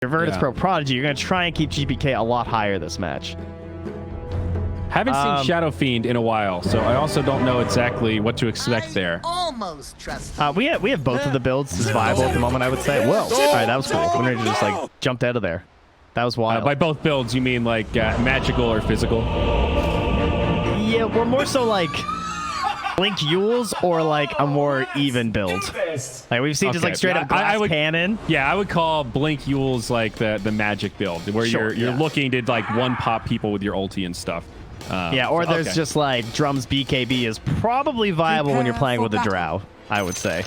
Your Virtus.Pro Prodigy, you're going to try and keep GPK a lot higher this match. Haven't seen Shadow Fiend in a while, so I also don't know exactly what to expect there. Almost trust. We have both of the builds as viable at the moment, I would say. Whoa. All right, that was cool. Winner just like jumped out of there. That was wild. By both builds, you mean like magical or physical? Yeah, we're more so like Blink Yules or like a more even build. Like we've seen just like straight up glass cannon. Yeah, I would call Blink Yules like the magic build where you're looking to like one pop people with your ulti and stuff. Yeah, or there's just like Drums BKB is probably viable when you're playing with a Drow, I would say.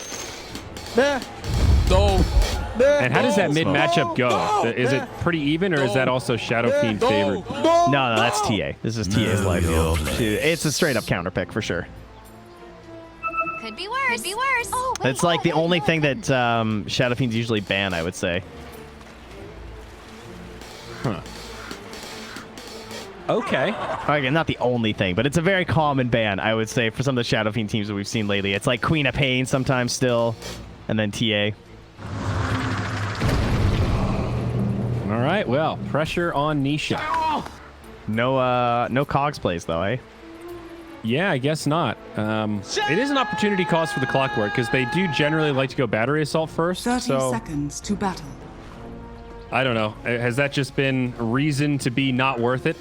And how does that mid matchup go? Is it pretty even, or is that also Shadow Fiend favored? No, that's TA. This is TA's life field. It's a straight up counter pick for sure. Could be worse. Could be worse. Oh, wait, it's like the only thing that Shadow Fiends usually ban, I would say. Huh. Okay. Again, not the only thing, but it's a very common ban, I would say, for some of the Shadow Fiend teams that we've seen lately. It's like Queen of Pain sometimes still, and then TA. All right, well, pressure on Nisha. No Cogs plays, though, eh? Yeah, I guess not. It is an opportunity cost for the Clockwork, because they do generally like to go battery assault first. 30 seconds to battle. I don't know. Has that just been reason to be not worth it?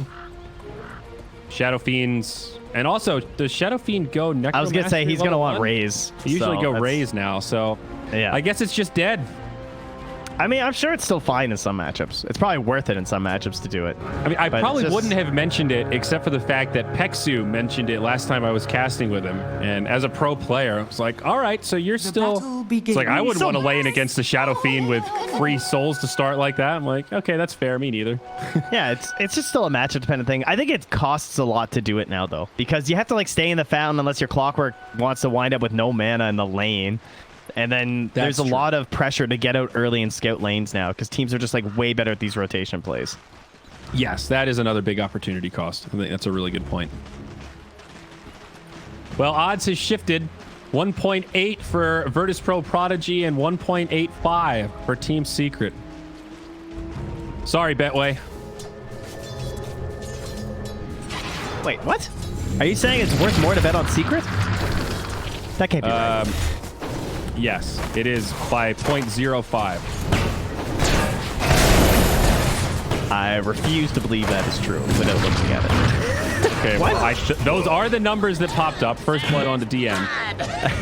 Shadow Fiends. And also, does Shadow Fiend go Necromancer? I was going to say, he's going to want Raise. He usually go Raise now, so yeah. I guess it's just dead. I mean, I'm sure it's still fine in some matchups. It's probably worth it in some matchups to do it. I mean, I probably wouldn't have mentioned it except for the fact that Peksu mentioned it last time I was casting with him. And as a pro player, I was like, all right, so you're still... It's like, I wouldn't want to lay in against the Shadow Fiend with free souls to start like that. I'm like, okay, that's fair. Me neither. Yeah, it's just still a matchup dependent thing. I think it costs a lot to do it now, though, because you have to like stay in the fountain unless your Clockwork wants to wind up with no mana in the lane. And then there's a lot of pressure to get out early in scout lanes now because teams are just like way better at these rotation plays. Yes, that is another big opportunity cost. I think that's a really good point. Well, odds has shifted. 1.8 for Virtus.Pro Prodigy and 1.85 for Team Secret. Sorry, Betway. Wait, what? Are you saying it's worth more to bet on Secret? That can't be right. Yes, it is by 0.05. I refuse to believe that is true without looking at it. Okay, well, those are the numbers that popped up. First blood on the DM.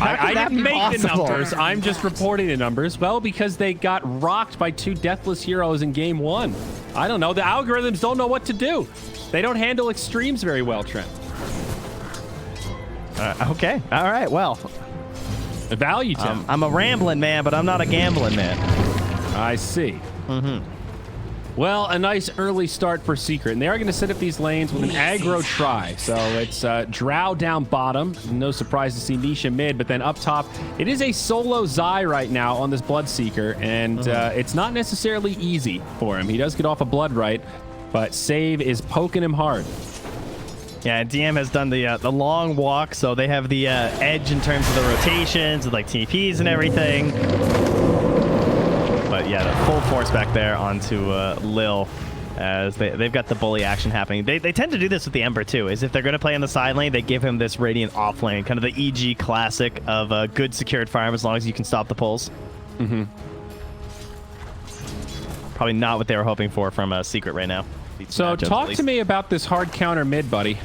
I didn't make the numbers. I'm just reporting the numbers. Well, because they got rocked by 2 Deathless Heroes in game 1. I don't know. The algorithms don't know what to do. They don't handle extremes very well, Trent. Okay. All right. Well. Value, Tim. I'm a rambling man, but I'm not a gambling man. I see. Well, a nice early start for Secret, and they are going to set up these lanes with an aggro try. So it's Drow down bottom. No surprise to see Nisha mid, but then up top, it is a solo Zai right now on this Bloodseeker, and it's not necessarily easy for him. He does get off a blood right, but Save is poking him hard. Yeah, DM has done the long walk, so they have the edge in terms of the rotations, with like TPs and everything. But yeah, the full force back there onto Lil, as they've got the bully action happening. They tend to do this with the Ember too, is if they're going to play in the side lane, they give him this Radiant off lane, kind of the EG classic of a good secured farm as long as you can stop the pulls. Probably not what they were hoping for from Secret right now. So talk to me about this hard counter mid, buddy.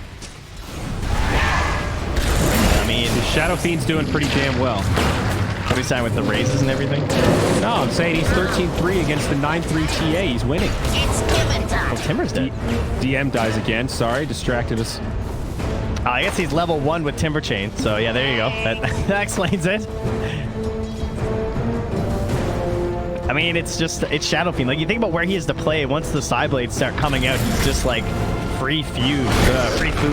I mean, the Shadow Fiend's doing pretty damn well. Are we signing with the raises and everything? No, I'm saying he's 13-3 against the 9-3 TA. He's winning. It's Timber time. Oh, Timber's dead. DM dies again. Sorry, distracted us. I guess he's level 1 with Timber Chain. So yeah, there you go. That explains it. I mean, it's Shadow Fiend. Like, you think about where he is to play. Once the side blades start coming out, he's just like free food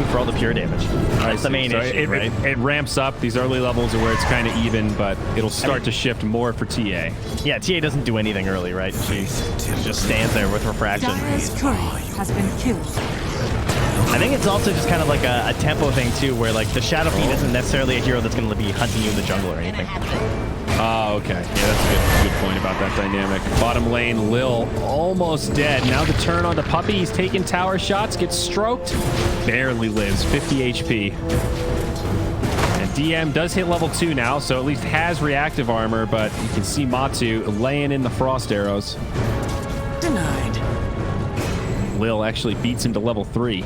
for all the pure damage. That's the main issue, right? It ramps up. These early levels are where it's kind of even, but it'll start to shift more for TA. Yeah, TA doesn't do anything early, right? She just stands there with refraction. Dire's courier has been killed. I think it's also just kind of like a tempo thing too, where like the Shadow Fiend isn't necessarily a hero that's going to be hunting you in the jungle or anything. Oh, okay. Yeah, that's a good point about that dynamic. Bottom lane, Lil almost dead. Now the turn on to Puppey. He's taking tower shots, gets stroked, barely lives, 50 HP. And DM does hit level 2 now, so at least has reactive armor, but you can see Matu laying in the frost arrows. Denied. Lil actually beats him to level 3.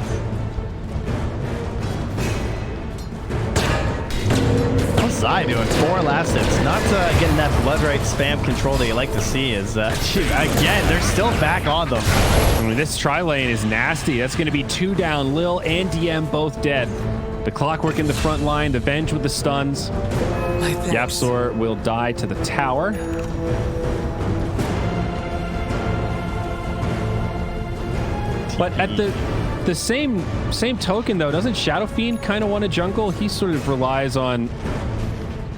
What's Zai doing? 4 last hits. Not getting that blood right spam control that you like to see is, shoot, again, they're still back on them. I mean, this tri-lane is nasty. That's going to be 2 down. Lil and DM both dead. The Clockwork in the front line, the Venge with the stuns. Yapsor will die to the tower. But at the same token, though, doesn't Shadow Fiend kind of want to jungle? He sort of relies on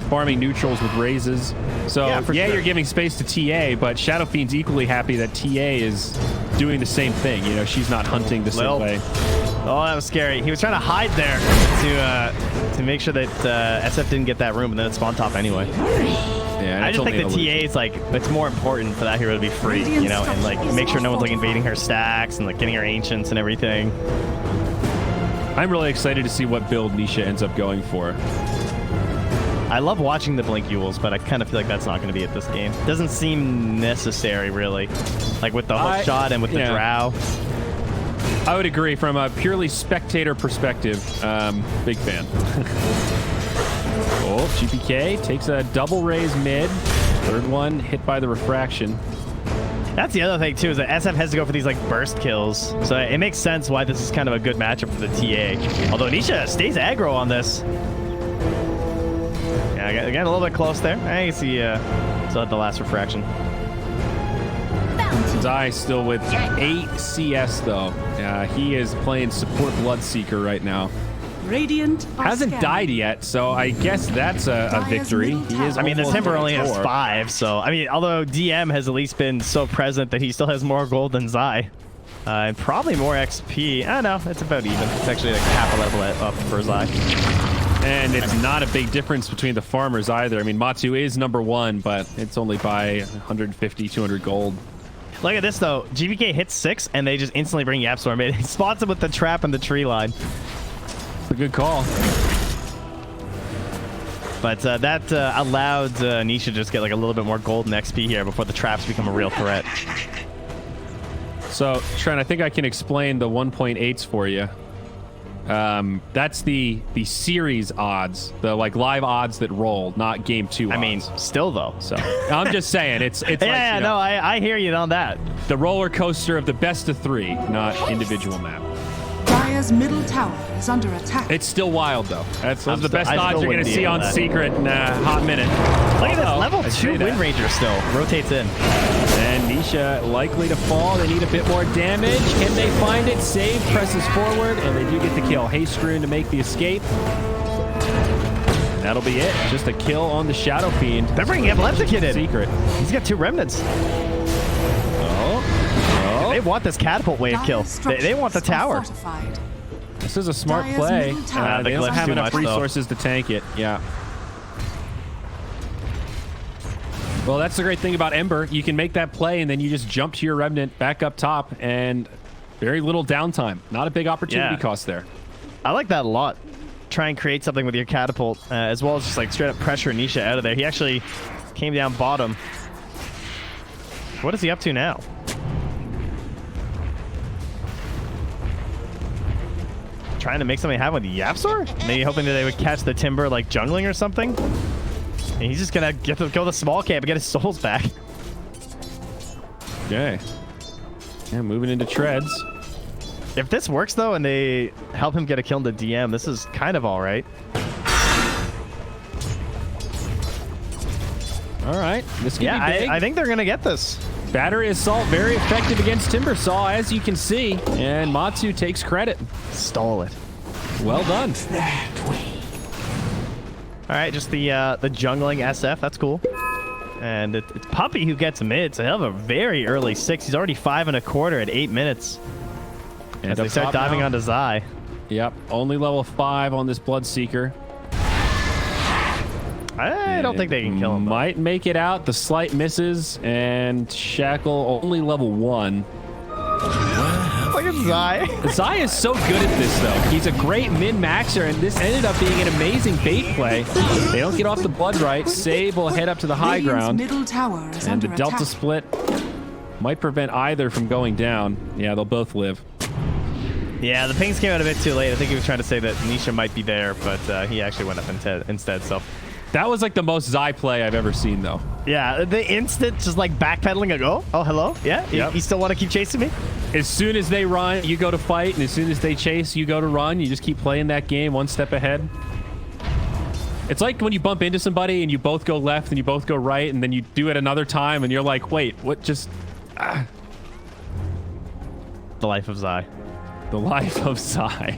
farming neutrals with raises. So, yeah, sure. You're giving space to TA, but Shadow Fiend's equally happy that TA is doing the same thing. You know, she's not hunting the same way. Oh, that was scary. He was trying to hide there to make sure that SF didn't get that room, and then it spawned top anyway. Yeah, I just think the TA is like, it's more important for that hero to be free, you know, and like make sure no one's like invading her stacks and like getting her ancients and everything. I'm really excited to see what build Nisha ends up going for. I love watching the Blink Yules, but I kind of feel like that's not going to be at this game. Doesn't seem necessary, really. Like with the hook shot and with the Drow. I would agree from a purely spectator perspective. Big fan. Oh, GPK takes a double raise mid. Third one hit by the refraction. That's the other thing, too, is that SF has to go for these, like, burst kills. So it makes sense why this is kind of a good matchup for the TA. Although Nisha stays aggro on this. Yeah, I got a little bit close there. I see still had the last refraction. Zai still with 8 CS, though. He is playing support Bloodseeker right now. Radiant hasn't died yet, so I guess that's a victory. He is. I mean, the Timber only has 5, so I mean, although DM has at least been so present that he still has more gold than Zai, and probably more XP. I don't know, it's about even. It's actually like half a level up for Zai. And it's not a big difference between the farmers either. I mean, Matu is number 1, but it's only by 150, 200 gold. Look at this though. GBK hits 6, and they just instantly bring Yapstorm in. He spots him with the trap in the tree line. A good call. But that allowed Nisha to just get like a little bit more gold and XP here before the traps become a real threat. So, Trent, I think I can explain the 1.8s for you. That's the series odds, the like live odds that roll, not game 2 odds. I mean, still though. So I'm just saying it's yeah, like, no, I hear you on that. The roller coaster of the best of 3, not individual map. Dire's middle tower is under attack. It's still wild though. Those are the best odds you're going to see on Secret in a hot minute. Look at this level 2 Wind Ranger still rotates in. And Nisha likely to fall. They need a bit more damage. Can they find it? Save presses forward, and they do get the kill. Hayscrewn to make the escape. That'll be it. Just a kill on the Shadow Fiend. They're bringing Epilepticid in. Secret. He's got 2 remnants. They want this catapult wave kill. They want the tower. This is a smart play. They don't have enough resources to tank it. Yeah. Well, that's the great thing about Ember. You can make that play, and then you just jump to your remnant back up top, and very little downtime. Not a big opportunity cost there. I like that a lot. Try and create something with your catapult, as well as just like straight up pressure Nisha out of there. He actually came down bottom. What is he up to now? Trying to make something happen with Yapsor? Maybe hoping that they would catch the Timber like jungling or something? And he's just gonna get to go the small camp and get his souls back. Okay. Yeah, moving into treads. If this works though, and they help him get a kill into DM, this is kind of all right. All right, this could be big. I think they're gonna get this. Battery Assault very effective against Timbersaw, as you can see, and Matsu takes credit. Stole it. Well done. All right, just the jungling SF. That's cool. And it's Puppey who gets mid, so he'll have a very early 6. He's already 5 1/4 at 8 minutes. And as they start diving onto Zai. Yep, only level 5 on this Bloodseeker. I don't think they can kill him. Might make it out. The slight misses, and Shackle only level 1. Look at Zai. Zai is so good at this, though. He's a great min-maxer, and this ended up being an amazing bait play. They don't get off the blood right. Save will head up to the high Radiant's ground. middle tower is And the under Delta attack. split might prevent either from going down. Yeah, they'll both live. Yeah, the pings came out a bit too late. I think he was trying to say that Nisha might be there, but he actually went up instead. So That was like the most Zai play I've ever seen, though. yeah, the instant just like backpedaling and oh hello, yeah, Yep. you still want to keep chasing me? As soon as they run, you go to fight, and as soon as they chase, you go to run. You just keep playing that game one step ahead. It's like when you bump into somebody and you both go left and you both go right, and then you do it another time, and you're like, wait, what just... The life of Zai. The life of Zai.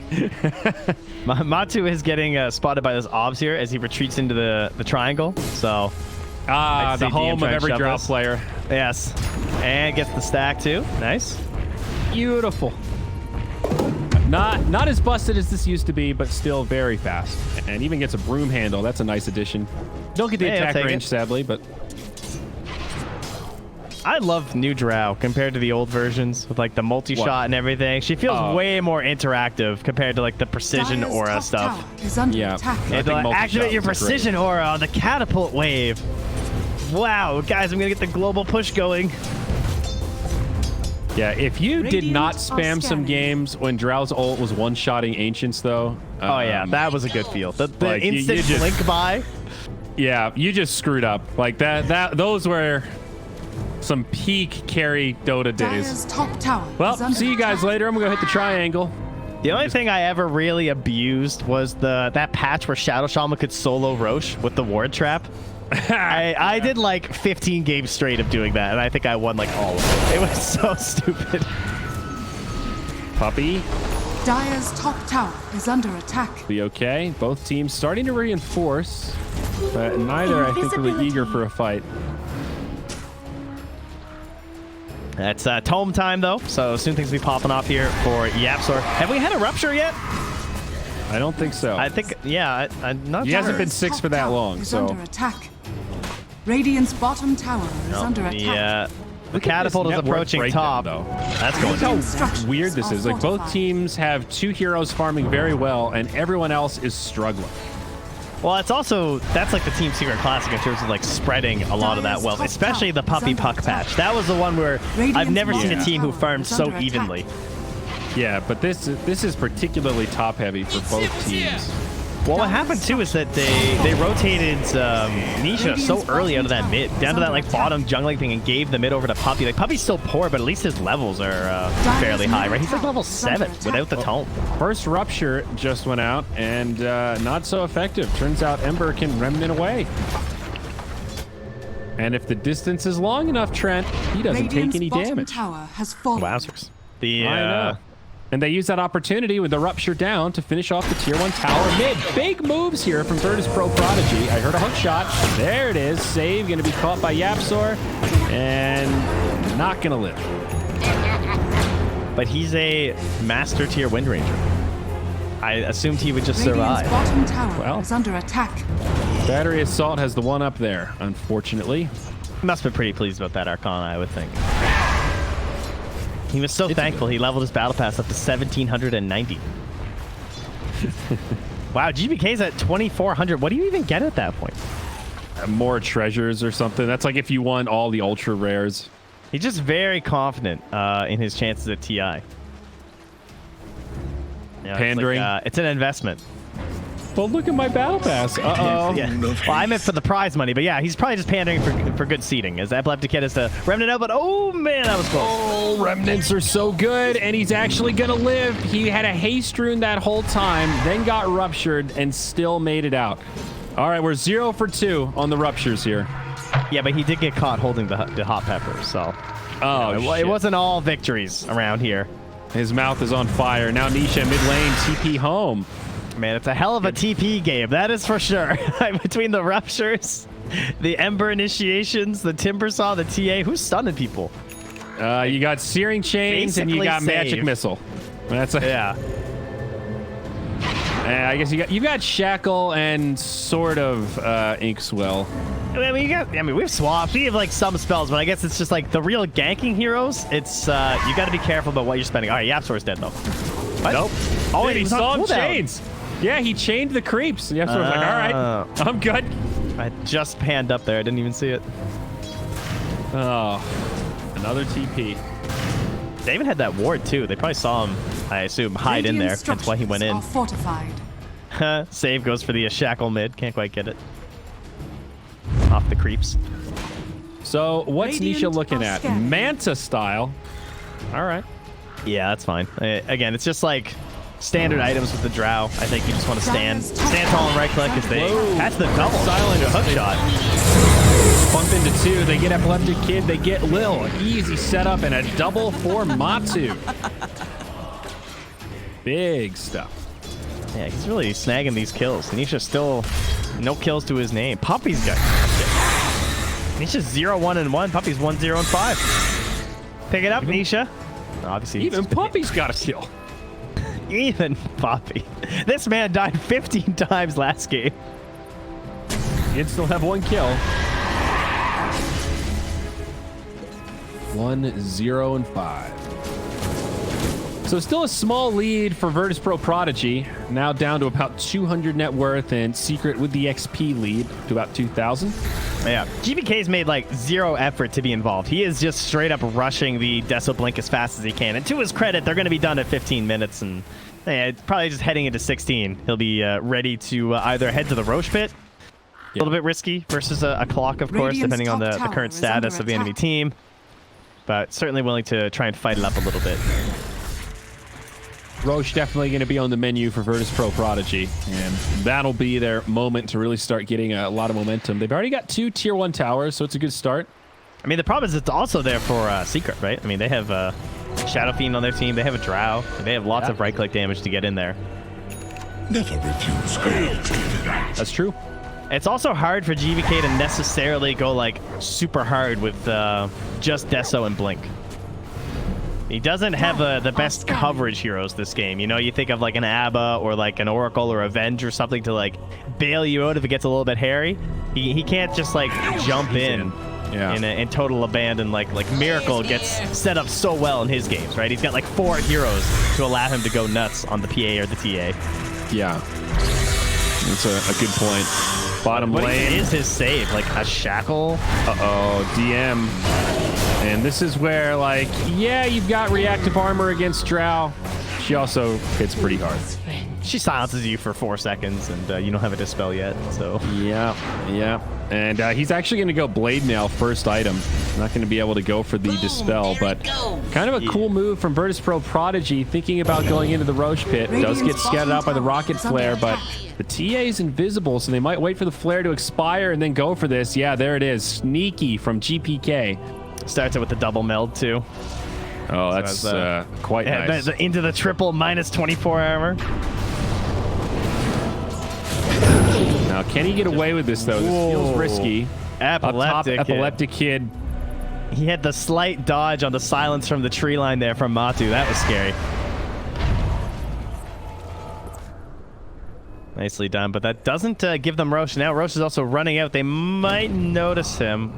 Matu is getting spotted by those obs here as he retreats into the triangle. So Ah, I'd say the home DM of trying to every shove Drow this. player. yes, and gets the stack too. Nice. Beautiful. Not as busted as this used to be, but still very fast. And even gets a broom handle. That's a nice addition. Don't get the Hey, I'll attack take range, it. sadly, but... I love new Drow compared to the old versions with like the multi-shot What? and everything. She feels way more interactive compared to like the precision Dire's aura top stuff. tower is under Yeah. attack. I And think to, like, multi-shot activate your was great. precision aura on the catapult wave. Wow, guys, I'm gonna get the global push going. Yeah, if you did Radiant not are spam some scanning. games when Drow's ult was one-shotting Ancients, though... Oh yeah, that was a good feel. The like, you instant just- blink by. Yeah, you just screwed up. Like, those were some peak carry Dota days. Dire's top tower Well, is under see you guys attack. later. I'm gonna go hit the triangle. The only thing I ever really abused was that patch where Shadow Shaman could solo Roche with the ward trap. I did like 15 games straight of doing that, and I think I won like all of it. It was so stupid. Puppey, Dire's top tower is under attack. be okay. Both teams starting to reinforce, but neither, I think, really eager for a fight. That's tome time though, so soon things will be popping off here for Yapsor. Have we had a rupture yet? I don't think so. I think, yeah, I'm not He sure. hasn't been Dire's six top for that tower long, is so... under attack. Radiant's bottom tower is under attack. Yeah, the Look at catapult this is network approaching breakdown, top. though. That's going Look how Structures weird this are is. Like, both fortified. teams have 2 heroes farming very well, and everyone else is struggling. Well, it's also, that's like the Team Secret Classic in terms of like spreading a lot of that Dire's wealth, top especially the tower is Puppey under Puck attack. patch. That was the one where I've Radiant's never seen a bottom team who tower farmed is so under attack. evenly. Yeah, but this is particularly top heavy for both teams. Well, what happened too is that they rotated Nisha so early out of that mid, down to that like bottom jungling thing, and gave the mid over to Puppey. Like Puppey's still poor, but at least his levels are fairly high, right? He's like level 7 without the tome. First Rupture just went out, and not so effective. Turns out Ember can remnant away. And if the distance is long enough, Trent, he doesn't Radiant's take any bottom damage. tower has fallen. Wowzers. The I know. And they use that opportunity with the Rupture down to finish off the Tier 1 tower mid. Big moves here from Virtus Pro Prodigy. I heard a hook shot. There it is. Save going to be caught by Yapsor. And not going to live. but he's a master tier Wind Ranger. I assumed he would just Radiant's survive. bottom tower Well. is under attack. Battery Assault has the one up there, unfortunately. He must have been pretty pleased about that Arcana, I would think. He was so thankful he leveled his battle pass up to 1790. Wow, GBK's at 2400. What do you even get at that point? More treasures or something. That's like if you won all the ultra rares. He's just very confident in his chances at TI. Yeah, Pandering. It's an investment. Well, look at my battle pass. Uh-oh. Yeah. Well, I meant for the prize money, but yeah, he's probably just pandering for good seating. As Epileptic Kid is the remnant out, but oh man, that was close. Oh, remnants are so good, and he's actually gonna live. He had a haste rune that whole time, then got ruptured, and still made it out. All right, we're 0 for 2 on the ruptures here. Yeah, but he did get caught holding the hot pepper, so Oh, it shit. wasn't all victories around here. His mouth is on fire. Now Nisha mid lane, TP home. Man, it's a hell of a TP game, that is for sure. Between the ruptures, the Ember initiations, the Timber Saw, the TA, who's stunning people? You got Searing Chains and you Basically got Magic save. Missile. That's a Yeah. I guess you got Shackle and sort of Inkswell. I mean, we have swaps. We have like some spells, but I guess it's just like the real ganking heroes. It's you got to be careful about what you're spending. All right, Yapsor's dead though. What? Nope. Oh, Dude, he saw him chains. Yeah, he chained the creeps. And Yapsor was like, all right, I'm good. I just panned up there. I didn't even see it. Oh, another TP. They even had that ward too. They probably saw him, I assume, hide in there. That's why he went in. Fortified. Save goes for the shackle mid. Can't quite get it. Off the creeps. So what's Radiant Nisha looking at? scattered. Manta style. All right. Yeah, that's fine. Again, it's just like standard items with the Drow. I think you just want to stand tall and right click as they. Whoa. That's the double. Silent hook shot. Bump into two. They get Epileptic Kid. They get Lil. Easy setup and a double for Matsu. Big stuff. Yeah, he's really snagging these kills. Nisha still no kills to his name. Puppey's got Nisha's 0-1-1. Puppey's 1-0-5. Pick it up, Nisha. Obviously, Even Puppey's got a kill. Even Puppey. This man died 15 times last game. He'd still have one kill. 1-0-5. So still a small lead for Virtus.Pro Prodigy. Now down to about 200 net worth, and Secret with the XP lead to about 2,000. Yeah, GBK's made like zero effort to be involved. He is just straight up rushing the Deso Blink as fast as he can. And to his credit, they're going to be done at 15 minutes, and it's probably just heading into 16. He'll be ready to either head to the Roche Pit. A little bit risky versus a clock, of course, Radiant's depending on the top current tower is status under of the enemy attack. team. But certainly willing to try and fight it up a little bit. Roche definitely going to be on the menu for Virtus.Pro Prodigy, and that'll be their moment to really start getting a lot of momentum. They've already got 2 tier 1 towers, so it's a good start. I mean, the problem is it's also there for Secret, right? I mean, they have Shadow Fiend on their team. They have a Drow. They have lots of right-click damage to get in there. Never refuse gold. That's true. It's also hard for GVK to necessarily go like super hard with just Deso and Blink. He doesn't have the best coverage heroes this game. You know, you think of like an Abba or like an Oracle or a Venge or something to like bail you out if it gets a little bit hairy. He can't just like jump in. Yeah. In total abandon. Like Miracle gets set up so well in his games, right? He's got like 4 heroes to allow him to go nuts on the PA or the TA. Yeah. That's a good point. Bottom What lane. is his save? Like a shackle? Uh-oh, DM. And this is where, like, yeah, you've got reactive armor against Drow. She also hits pretty hard. She silences you for 4 seconds, and you don't have a dispel yet, so... Yeah. And he's actually going to go Blade Mail first item. Not going to be able to go for the dispel, but kind of a cool move from Virtus.Pro Prodigy, thinking about going into the Roche Pit. Does get scattered out by the rocket flare, but the TA is invisible, so they might wait for the flare to expire and then go for this. Yeah, there it is. Sneaky from GPK. Starts it with the double meld, too. Oh, that's quite nice. Into the triple minus 24 armor. Now, can he get away with this, though? This feels risky. Epileptic. Up top, Epileptic Kid. He had the slight dodge on the silence from the tree line there from Matu. That was scary. Nicely done, but that doesn't give them Roche. Now Roche is also running out. They might notice him.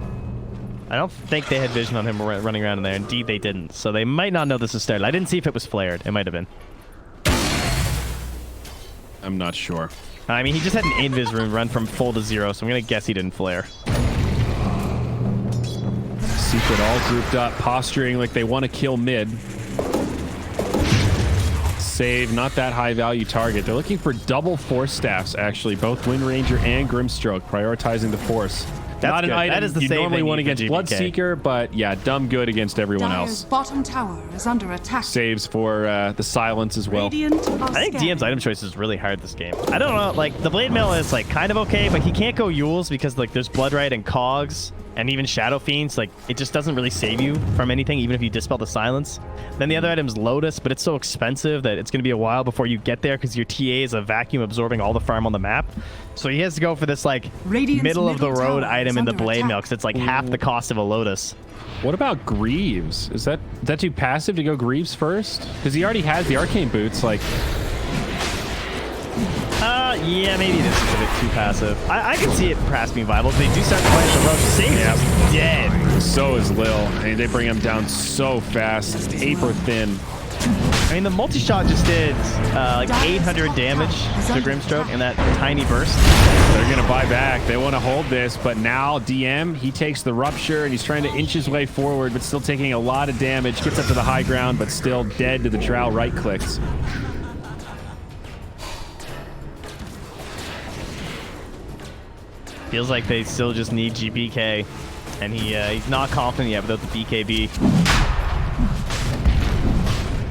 I don't think they had vision on him running around in there. Indeed, they didn't. So they might not know this is started. I didn't see if it was flared. It might have been. I'm not sure. I mean, he just had an invis rune run from full to 0, so I'm going to guess he didn't flare. Secret all grouped up, posturing like they want to kill mid. Save, not that high value target. They're looking for double force staffs, actually. Both Wind Ranger and Grimstroke, prioritizing the force. That's not an good. item That is the you save normally they want need for against GBK. Bloodseeker, but yeah, dumb good against everyone Dire's else. bottom tower is under attack. Saves for the silence as well. Radiant are I think scanning. DM's item choice is really hard this game. I don't know, like, the Blade Mail is, like, kind of okay, but he can't go Yules because, like, there's Bloodright and Cogs, and even Shadow Fiends. Like, it just doesn't really save you from anything, even if you dispel the silence. Then the other item's Lotus, but it's so expensive that it's going to be a while before you get there because your TA is a vacuum absorbing all the farm on the map. So he has to go for this, like, Radiant's middle-of-the-road tower item is in the under Blade attack. Mail because it's, like, half the cost of a Lotus. What about Greaves? Is that too passive to go Greaves first? Because he already has the Arcane Boots, like... Yeah, maybe this is a bit too passive. I can see it perhaps being viable. If they do start to play the Roche, Save's dead. So is Lil. I mean, they bring him down so fast. Paper thin. I mean, the multi-shot just did like 800 damage to Grimstroke in that tiny burst. They're going to buy back. They want to hold this, but now DM, he takes the Rupture, and he's trying to inch his way forward, but still taking a lot of damage. Gets up to the high ground, but still dead to the Drow right clicks. Feels like they still just need GPK, and he's not confident yet without the BKB.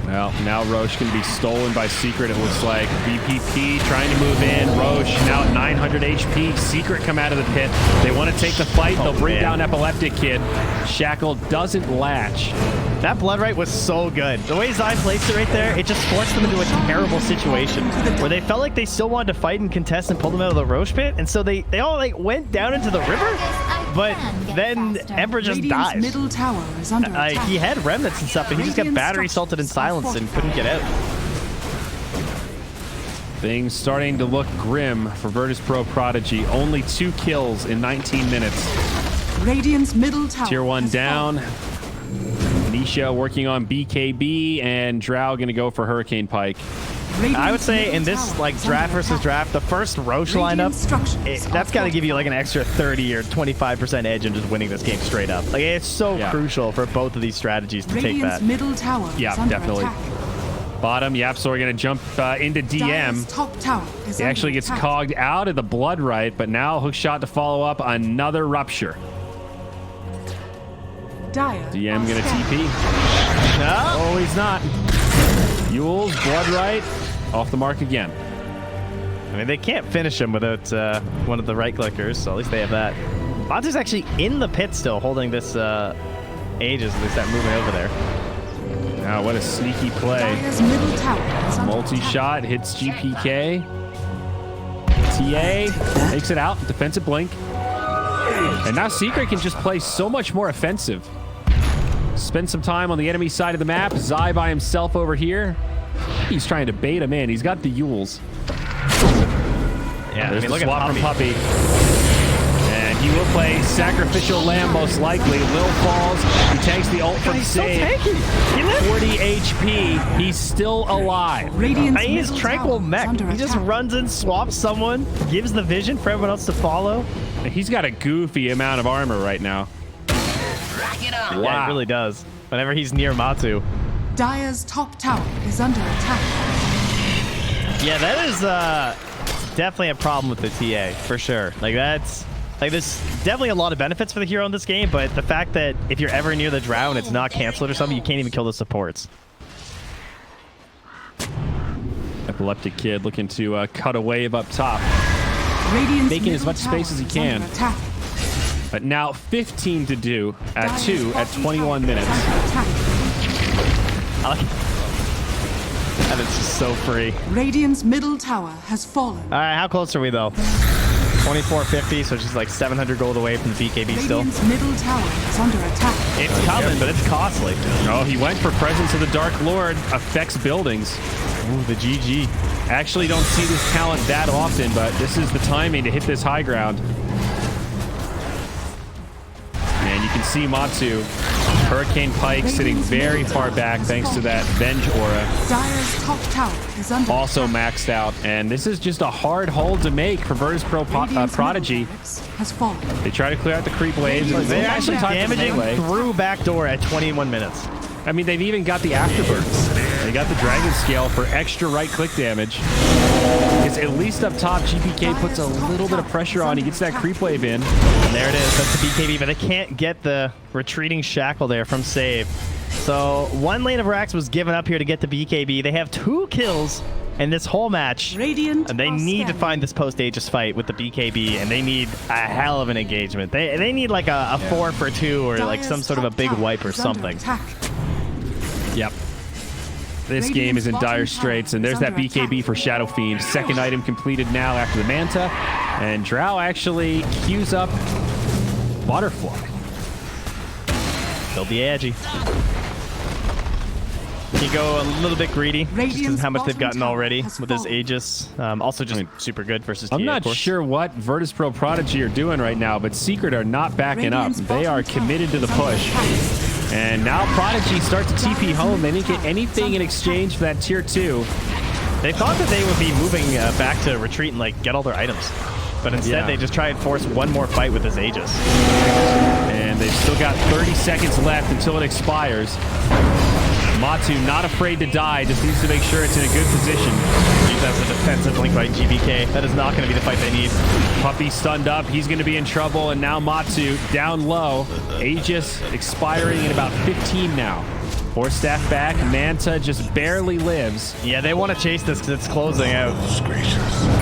Well, now Roche can be stolen by Secret, it looks like. VP.P trying to move in. Roche now at 900 HP. Secret come out of the pit. They want to take the fight. They'll bring down Epileptic Kid. Shackle doesn't latch. That Blood Right was so good. The way Zai placed it right there, it just forced them into a terrible situation where they felt like they still wanted to fight and contest and pull them out of the Roche pit, and so they all like went down into the river, but then Emperor just dies. Middle tower is under attack. He had remnants and stuff, but he just got battery salted in silence and couldn't get out. Things starting to look grim for Virtus Pro Prodigy. Only 2 kills in 19 minutes. Radiant's middle tower. Tier 1 down. Nisha working on BKB, and Drow going to go for Hurricane Pike. I would say in this like draft versus draft, the first Roche lineup, that's got to give you like an extra 30 or 25% edge in just winning this game straight up. Like it's so crucial for both of these strategies to take that. Middle tower yeah, definitely. Bottom, Yapsor going to jump into DM. Top tower He actually gets cogged out of the Blood Right, but now hookshot to follow up another Rupture. DM going to TP. No. Oh, he's not. Yule's Blood Right off the mark again. I mean, they can't finish him without one of the right clickers, so at least they have that. Bonter's actually in the pit still, holding this Aegis as they start moving over there. Now, what a sneaky play. Multi-shot hits GPK. TA takes it out, defensive blink. And now Secret can just play so much more offensive. Spend some time on the enemy side of the map. Zai by himself over here. He's trying to bait him in. He's got the Yules. Yeah, there's I mean, the look swap at from Puppey. And he will play Sacrificial Lamb most likely. Lil falls. He takes the ult from Save. So 40 HP. He's still alive. He's Tranquil Mech. He just runs in, swaps someone, gives the vision for everyone else to follow. He's got a goofy amount of armor right now. Wow. Yeah, it really does. Whenever he's near Matu. Dire's top tower is under attack. Yeah, that is definitely a problem with the TA, for sure. Like, there's definitely a lot of benefits for the hero in this game, but the fact that if you're ever near the Drow and it's not canceled or something, you can't even kill the supports. Epileptic Kid looking to cut a wave up top. Making as much space as he can. But now 15 to do at 2 at 21 minutes. I like it. And it's just so free. Radiant's middle tower has fallen. All right, how close are we though? 2450, so it's just like 700 gold away from the BKB still. Radiant's middle tower is under attack. It's coming, but it's costly. Oh, he went for Presence of the Dark Lord. Affects buildings. Ooh, the GG. Actually don't see this talent that often, but this is the timing to hit this high ground. And you can see Matsu, Hurricane Pike sitting very far back thanks to that Venge aura. Dire's top tower is under also maxed out, and this is just a hard hold to make for Virtus Pro Prodigy. Has fallen. They try to clear out the creep waves. They're actually damaging through backdoor at 21 minutes. I mean, they've even got the afterbirds. They got the Dragon Scale for extra right-click damage. It's at least up top, GPK puts a little bit of pressure on. He gets that creep wave in. And there it is. That's the BKB, but they can't get the retreating Shackle there from Save. So one lane of Rax was given up here to get the BKB. They have 2 kills in this whole match. Radiant and they need to find this post-Aegis fight with the BKB, and they need a hell of an engagement. They need like a 4 for 2 or like some sort of a big wipe or something. Yep. This game is in dire straits, and there's that BKB for Shadow Fiend. Second item completed now after the Manta, and Drow actually queues up Butterfly. They'll be edgy. You go a little bit greedy, just 'cause Radiant's how much they've bottom gotten tower already has with his fallen. Aegis. Also just super good versus TA, I'm not of course. sure what Virtus.Pro Prodigy are doing right now, but Secret are not backing up. Radiant's They bottom are tower committed to the is under push. attack. And now Prodigy starts to TP home. They didn't get anything in exchange for that tier 2. They thought that they would be moving back to retreat and like get all their items. But instead they just try and force one more fight with this Aegis. And they've still got 30 seconds left until it expires. Matu not afraid to die, just needs to make sure it's in a good position. That's a defensive link by GBK. That is not going to be the fight they need. Puppey stunned up, he's going to be in trouble, and now Matu down low. Aegis expiring in about 15 now. Force staff back, Manta just barely lives. Yeah, they want to chase this because it's closing out.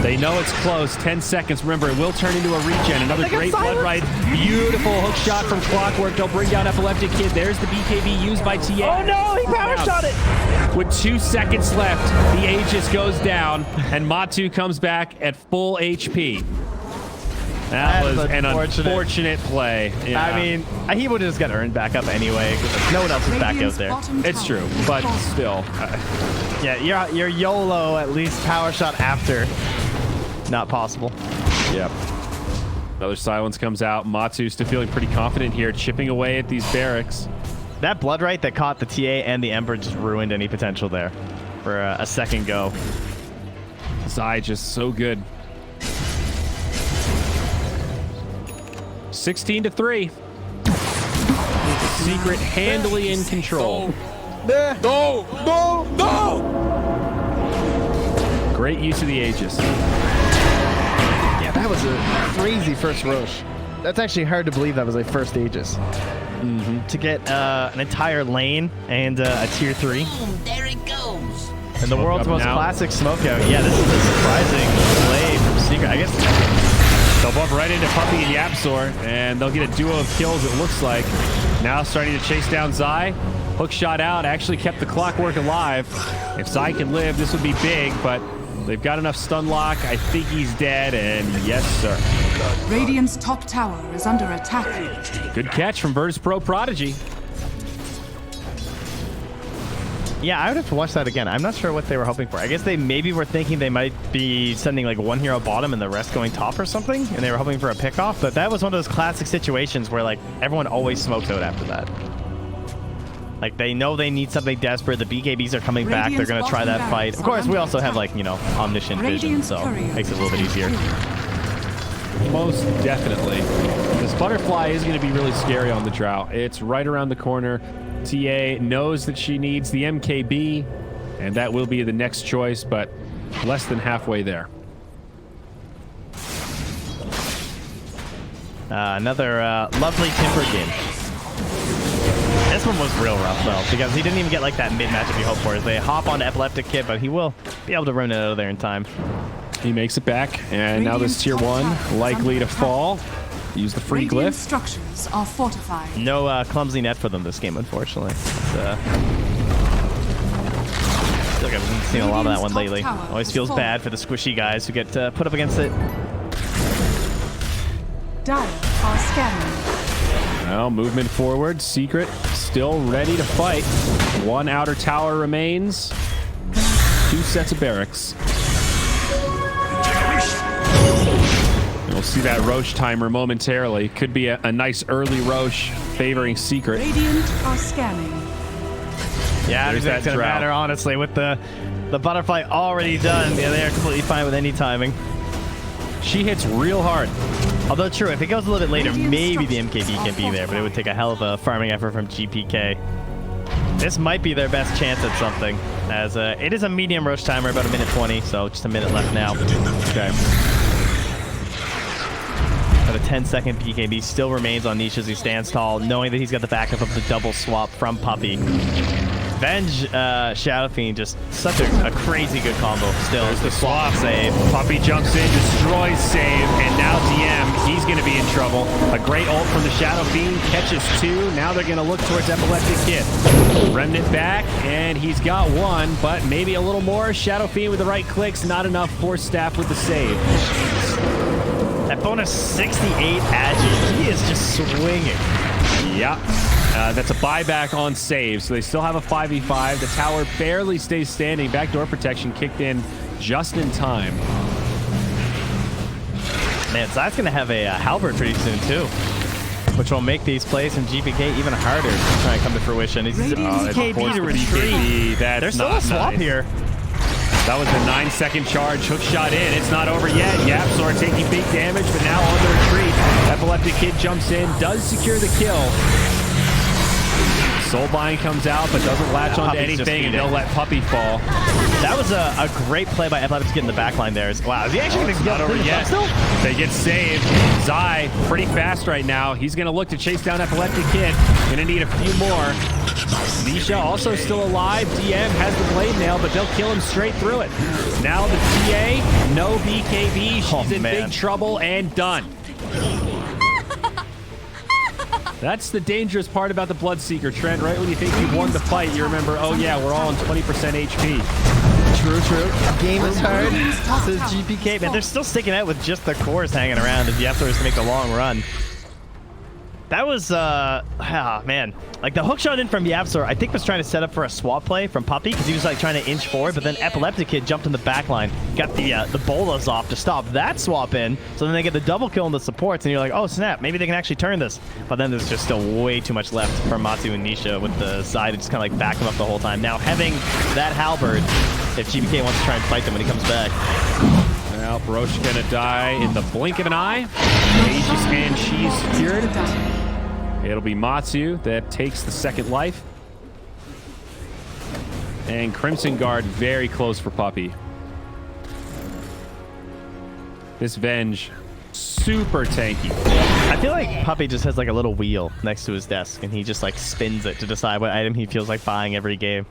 They know it's close. 10 seconds. Remember, it will turn into a regen. Another great blood right. Beautiful hook shot from Clockwork. They'll bring down Epileptic Kid. There's the BKB used by TA. Oh no, he power shot it! With 2 seconds left, the Aegis goes down, and Matu comes back at full HP. That was an unfortunate play. Yeah. I mean, he would have just got earned back up anyway. No one else is back out Radiant's there. bottom It's tower true, is but fallen. still. Yeah, your YOLO at least power shot after. Not possible. Yep. Another silence comes out. Matu still feeling pretty confident here, chipping away at these barracks. That blood right that caught the TA and the Ember just ruined any potential there for a second go. Zai just so good. 16-3. Secret handily in control. No! No! No! Great use of the Aegis. Yeah, that was a crazy first Roche. That's actually hard to believe that was a first Aegis. To get an entire lane and a tier 3. There it goes. And the world's up most now. classic smokeout. Yeah, this is a surprising play from Secret. I guess They'll bump right into Puppey and Yapzor, and they'll get a duo of kills, it looks like. Now starting to chase down Zai. Hook shot out, actually kept the Clockwork alive. If Zai can live, this would be big, but they've got enough stun lock. I think he's dead, and yes, sir. Radiant's top tower is under attack. Good catch from Virtus.Pro Prodigy. Yeah, I would have to watch that again. I'm not sure what they were hoping for. I guess they maybe were thinking they might be sending like one hero bottom and the rest going top or something, and they were hoping for a pickoff, but that was one of those classic situations where like everyone always smokes out after that. Like they know they need something desperate. The BKBs are coming back. They're going to try that fight. Of course, we also have like, you know, omniscient vision, so it makes it a little bit easier. Most definitely. This butterfly is going to be really scary on the Drow. It's right around the corner. TA knows that she needs the MKB, and that will be the next choice, but less than halfway there. Another lovely Timber game. This one was real rough, though, because he didn't even get like that mid-matchup you hope for. They hop on Epileptic Kid, but he will be able to run it out of there in time. He makes it back, and now this tier 1 likely to fall. Use the free Radiant glyph. structures are fortified. No clumsy net for them this game, unfortunately. I feel like I've seen a lot of that one lately. Always feels bad for the squishy guys who get put up against it. Dire are scanning. Well, movement forward. Secret still ready to fight. One outer tower remains. 2 sets of barracks. And we'll see that Roche timer momentarily. Could be a nice early Roche favoring Secret. Radiant are scanning. Yeah, I There's don't think that it's going to Drow. matter, honestly, with the butterfly already done. Yeah, they're completely fine with any timing. She hits real hard. Although true, if it goes a little bit later, maybe the MKB can be there, but it would take a hell of a farming effort from GPK. This might be their best chance at something, as it is a medium Roche timer, about 1:20, so just a minute left now. Okay. But a 10-second BKB still remains on Niche as he stands tall, knowing that he's got the backup of the double swap from Puppey. Venge Shadow Fiend, just such a crazy good combo. Still, There's the swap. save. Puppey jumps in, destroys save, and now DM, he's going to be in trouble. A great ult from the Shadow Fiend, catches 2. Now they're going to look towards Epileptic Kid. Remnant back, and he's got 1, but maybe a little more. Shadow Fiend with the right clicks, not enough. Force Staff with the save. That bonus 68 Agi, he is just swinging. Yep. That's a buyback on save, so they still have a 5v5. The tower barely stays standing. Backdoor protection kicked in just in time. Man, Zai's going to have a halberd pretty soon, too. Which will make these plays from GPK even harder to try and come to fruition. He's BKB to retreat. There's still a swap here. That was a 9-second charge. Hook shot in. It's not over yet. YapzOr taking big damage, but now on the retreat. Epileptic Kid jumps in, does secure the kill. Soulbind comes out, but doesn't latch onto anything, and they'll let Puppey fall. That was a great play by Epileptic Kid in the backline there. Wow, is he actually going to get over yet? They get saved. Zai, pretty fast right now. He's going to look to chase down Epileptic Kid. Going to need a few more. Nisha also still alive. DM has the blade nail, but they'll kill him straight through it. Now the TA, no BKB. She's in big trouble and done. That's the dangerous part about the Bloodseeker, Trent. Right when you think you've won the fight, you remember, oh yeah, we're all on 20% HP. True. Game is hard, says GPK. Man, they're still sticking out with just the cores hanging around as YapzOr to make a long run. That was, man. Like, the hook shot in from YapzOr, I think was trying to set up for a swap play from Puppey, because he was, like, trying to inch forward, but then Epileptic Kid jumped in the back line, got the bolas off to stop that swap in, so then they get the double kill on the supports, and you're like, oh, snap, maybe they can actually turn this. But then there's just still way too much left for Matsu and Nisha with the side to just kind of, like, back him up the whole time. Now, having that halberd, if GPK wants to try and fight them when he comes back. Well, Brosh gonna die in the blink of an eye. Aegis and she's secured. It'll be Matsu that takes the second life. And Crimson Guard very close for Puppey. This Venge, super tanky. I feel like Puppey just has like a little wheel next to his desk, and he just like spins it to decide what item he feels like buying every game.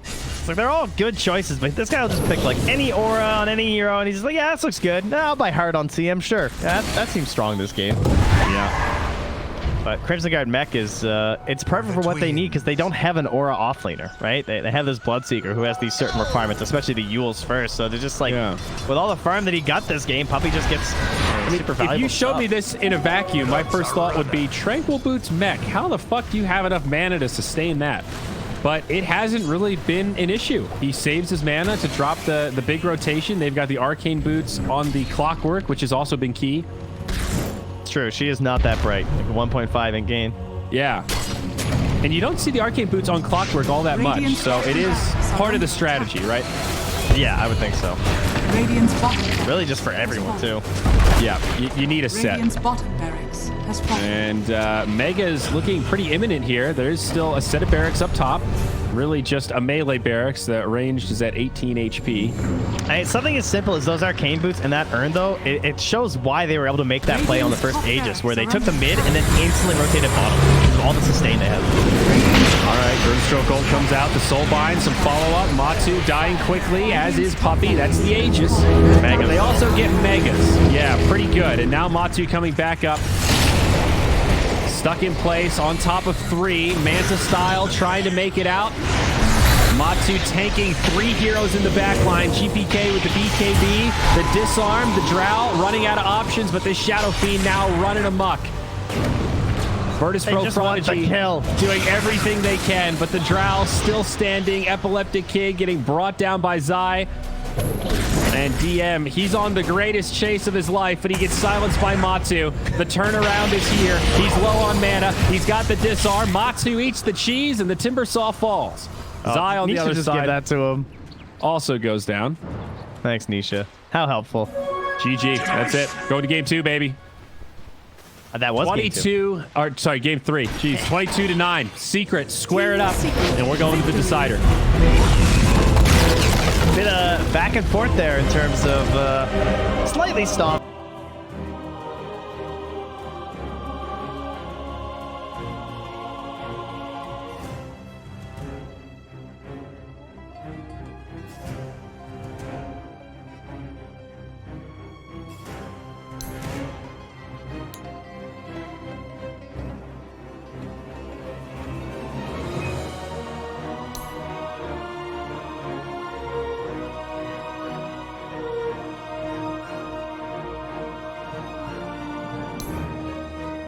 It's like they're all good choices, but this guy will just pick like any aura on any hero, and he's just like, yeah, this looks good. No, I'll buy hard on CM, sure. Yeah, that seems strong this game. Yeah. But Crimson Guard mech is, it's perfect for what they need because they don't have an aura offlaner, right? They have this Bloodseeker who has these certain requirements, especially the Yules first. So they're just like, with all the farm that he got this game, Puppey just gets super valuable If you showed stuff. me this in a vacuum, my first thought would be Tranquil Boots mech. How the fuck do you have enough mana to sustain that? But it hasn't really been an issue. He saves his mana to drop the big rotation. They've got the Arcane Boots on the Clockwork, which has also been key. True, she is not that bright. Like 1.5 in gain. Yeah. And you don't see the Arcane Boots on Clockwork all that much, so it is part of the strategy, right? Yeah, I would think so. Radiant's bottom. Really just for everyone, too. Yeah, you need a set. Radiant's bottom barracks has fallen. And Mega is looking pretty imminent here. There's still a set of barracks up top. Really just a melee barracks. The range is at 18 HP. Hey, something as simple as those Arcane Boots and that urn, though, it shows why they were able to make that play on the first Aegis, where they took the mid and then instantly rotated bottom. All the sustain they have. All right, Grimstroke ult comes out. The Soulbind, some follow-up. Matsu dying quickly, as is Puppey. That's the Aegis. Mega. They also get Megas. Yeah, pretty good. And now Matsu coming back up. Stuck in place on top of 3. Manta style trying to make it out. Matsu tanking 3 heroes in the back line. GPK with the BKB, the disarm, the Drow running out of options, but this Shadow Fiend now running amok. Virtus Pro Prodigy doing everything they can, but the Drow still standing. Epileptic Kid getting brought down by Zai. And DM, he's on the greatest chase of his life, but he gets silenced by Matsu. The turnaround is here. He's low on mana. He's got the disarm. Matsu eats the cheese, and the Timbersaw falls. Zai on the other just side give that to him. also goes down. Thanks, Nisha. How helpful. GG. That's it. Going to game 2, baby. That was 22, or sorry, game 3. Jeez, 22-9. Secret, square it up, and we're going to the decider. Bit of back and forth there in terms of slightly stomped.